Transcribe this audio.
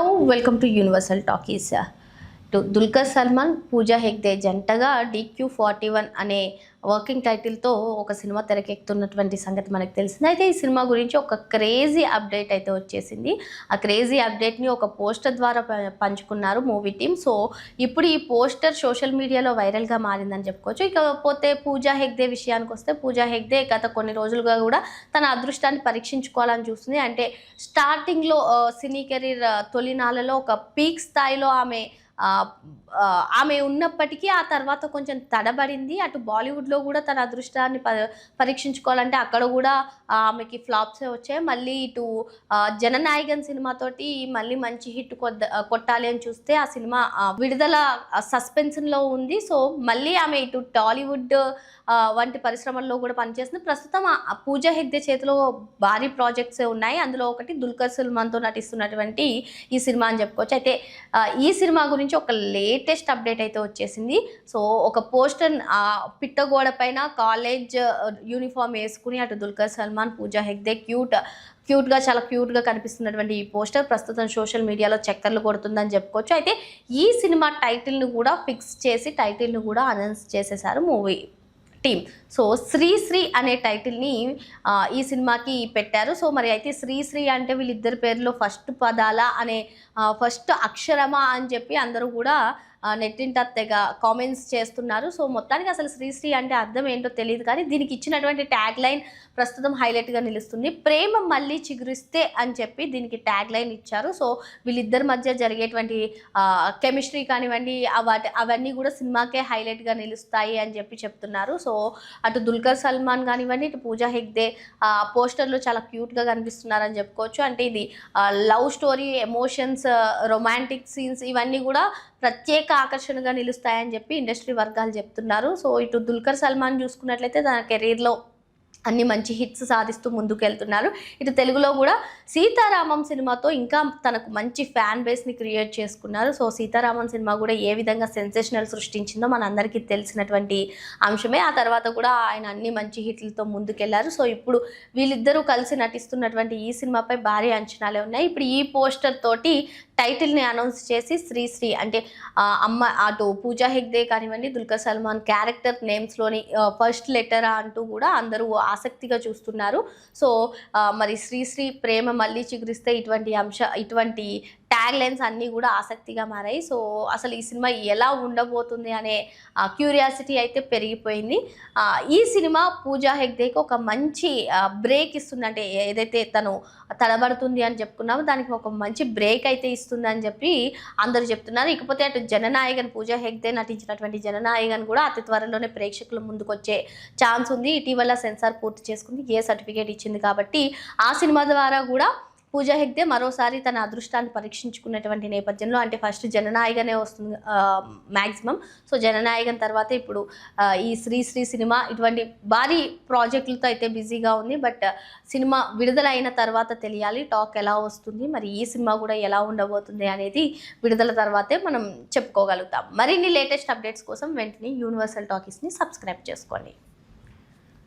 Hello welcome to universal talkies. Dulquer Salmaan, Pooja Hegde జంటగా DQ41 అనే working టైటిల్తో ఒక సినిమా తెరకెక్కుతున్నటువంటి సంగతి మనకు తెలిసింది. అయితే ఈ సినిమా గురించి ఒక క్రేజీ అప్డేట్ అయితే వచ్చేసింది. ఆ క్రేజీ అప్డేట్ని ఒక పోస్టర్ ద్వారా పంచుకున్నారు మూవీ టీమ్. సో ఇప్పుడు ఈ పోస్టర్ సోషల్ మీడియాలో వైరల్గా మారిందని చెప్పుకోవచ్చు. ఇకపోతే పూజా హెగ్డే విషయానికి వస్తే, పూజా హెగ్డే గత కొన్ని రోజులుగా కూడా తన అదృష్టాన్ని పరీక్షించుకోవాలని చూస్తుంది. అంటే స్టార్టింగ్లో సినీ కెరీర్ తొలినాళ్ళలో ఒక పీక్ స్థాయిలో ఆమె ఉన్నప్పటికీ ఆ తర్వాత కొంచెం తడబడింది. అటు బాలీవుడ్లో కూడా తన అదృష్టాన్ని పరీక్షించుకోవాలంటే అక్కడ కూడా ఆమెకి ఫ్లాప్సే వచ్చాయి. మళ్ళీ ఇటు జననాయకన్ సినిమాతోటి మళ్ళీ మంచి హిట్ కొట్టాలి అని చూస్తే ఆ సినిమా విడుదల సస్పెన్షన్లో ఉంది. సో మళ్ళీ ఆమె ఇటు టాలీవుడ్ వంటి పరిశ్రమల్లో కూడా పనిచేస్తుంది. ప్రస్తుతం పూజా హెగ్డే చేతిలో భారీ ప్రాజెక్ట్సే ఉన్నాయి. అందులో ఒకటి దుల్కర్ సల్మాన్తో నటిస్తున్నటువంటి ఈ సినిమా అని చెప్పుకోవచ్చు. అయితే ఈ సినిమా గురించి ఒక లేటెస్ట్ అప్డేట్ అయితే వచ్చేసింది. సో ఒక పోస్టర్ పిట్టగోడ పైన కాలేజ్ యూనిఫామ్ వేసుకుని అటు దుల్కర్ సల్మాన్, పూజా హెగ్డే క్యూట్గా చాలా క్యూట్గా కనిపిస్తున్నటువంటి ఈ పోస్టర్ ప్రస్తుతం సోషల్ మీడియాలో చక్కర్లు కొడుతుందని చెప్పుకోవచ్చు. అయితే ఈ సినిమా టైటిల్ను కూడా ఫిక్స్ చేసి టైటిల్ను కూడా అనౌన్స్ చేసేసారు మూవీ టీమ్. సో శ్రీశ్రీ అనే టైటిల్ని ఈ సినిమాకి పెట్టారు. సో మరి అయితే శ్రీశ్రీ అంటే వీళ్ళిద్దరి పేర్లో ఫస్ట్ పదాల అనే ఫస్ట్ అక్షరమా అని చెప్పి అందరూ కూడా నెట్టింట తెగ కామెంట్స్ చేస్తున్నారు. సో మొత్తానికి అసలు శ్రీశ్రీ అంటే అర్థం ఏంటో తెలియదు, కానీ దీనికి ఇచ్చినటువంటి ట్యాగ్ లైన్ ప్రస్తుతం హైలైట్గా నిలుస్తుంది. ప్రేమ మళ్ళీ చిగురిస్తే అని చెప్పి దీనికి ట్యాగ్ లైన్ ఇచ్చారు. సో వీళ్ళిద్దరి మధ్య జరిగేటువంటి కెమిస్ట్రీ కానివ్వండి అవన్నీ కూడా సినిమాకే హైలైట్గా నిలుస్తాయి అని చెప్పి చెప్తున్నారు. సో అటు దుల్కర్ సల్మాన్ కానివ్వండి, ఇటు పూజా హెగ్డే పోస్టర్లో చాలా క్యూట్గా కనిపిస్తున్నారని చెప్పుకోవచ్చు. అంటే ఇది love story, emotions, romantic scenes ఇవన్నీ కూడా ప్రత్యేక ఆకర్షణగా నిలుస్తాయని చెప్పి ఇండస్ట్రీ వర్గాలు చెప్తున్నారు. సో ఇటు దుల్కర్ సల్మాన్ చూసుకున్నట్లయితే తన కెరీర్లో అన్ని మంచి హిట్స్ సాధిస్తూ ముందుకెళ్తున్నారు. ఇటు తెలుగులో కూడా సీతారామం సినిమాతో ఇంకా తనకు మంచి ఫ్యాన్ బేస్ని క్రియేట్ చేసుకున్నారు. సో సీతారామం సినిమా కూడా ఏ విధంగా సెన్సేషనల్ సృష్టించిందో మనందరికీ తెలిసినటువంటి అంశమే. ఆ తర్వాత కూడా ఆయన అన్ని మంచి హిట్లతో ముందుకెళ్లారు. సో ఇప్పుడు వీళ్ళిద్దరూ కలిసి నటిస్తున్నటువంటి ఈ సినిమాపై భారీ అంచనాలే ఉన్నాయి. ఇప్పుడు ఈ పోస్టర్ తోటి టైటిల్ని అనౌన్స్ చేసి శ్రీశ్రీ అంటే అటు పూజా హెగ్డే కానివ్వండి, దుల్కర్ సల్మాన్ క్యారెక్టర్ నేమ్స్లోని ఫస్ట్ లెటర్ అంటూ కూడా అందరూ ఆసక్తిగా చూస్తున్నారు. సో మరి శ్రీశ్రీ ప్రేమ మళ్ళీ చిగురిస్తే ఇటువంటి ట్యాగ్ లైన్స్ అన్నీ కూడా ఆసక్తిగా మారాయి. సో అసలు ఈ సినిమా ఎలా ఉండబోతుంది అనే క్యూరియాసిటీ అయితే పెరిగిపోయింది. ఈ సినిమా పూజా హెగ్డేకి ఒక మంచి బ్రేక్ ఇస్తుంది. అంటే ఏదైతే తను తడబడుతుంది అని చెప్పుకున్నామో దానికి ఒక మంచి బ్రేక్ అయితే ఇస్తుంది అని చెప్పి అందరూ చెప్తున్నారు. ఇకపోతే అటు జననాయకన్, పూజా హెగ్డే నటించినటువంటి జననాయకన్ కూడా అతి త్వరలోనే ప్రేక్షకుల ముందుకు వచ్చే ఛాన్స్ ఉంది. ఇటీవల సెన్సార్ పూర్తి చేసుకుంది, ఏ సర్టిఫికేట్ ఇచ్చింది కాబట్టి ఆ సినిమా ద్వారా కూడా పూజా హెగ్డే మరోసారి తన అదృష్టాన్ని పరీక్షించుకున్నటువంటి నేపథ్యంలో, అంటే ఫస్ట్ జననాయకనే వస్తుంది మ్యాక్సిమం. సో జననాయకన్ తర్వాత ఇప్పుడు ఈ శ్రీశ్రీ సినిమా ఇటువంటి భారీ ప్రాజెక్టులతో అయితే బిజీగా ఉంది. బట్ సినిమా విడుదలైన తర్వాత తెలియాలి టాక్ ఎలా వస్తుంది, మరి ఈ సినిమా కూడా ఎలా ఉండబోతుంది అనేది విడుదల తర్వాతే మనం చెప్పుకోగలుగుతాం. మరిన్ని లేటెస్ట్ అప్డేట్స్ కోసం వెంటనే యూనివర్సల్ టాకీస్ని సబ్స్క్రైబ్ చేసుకోండి.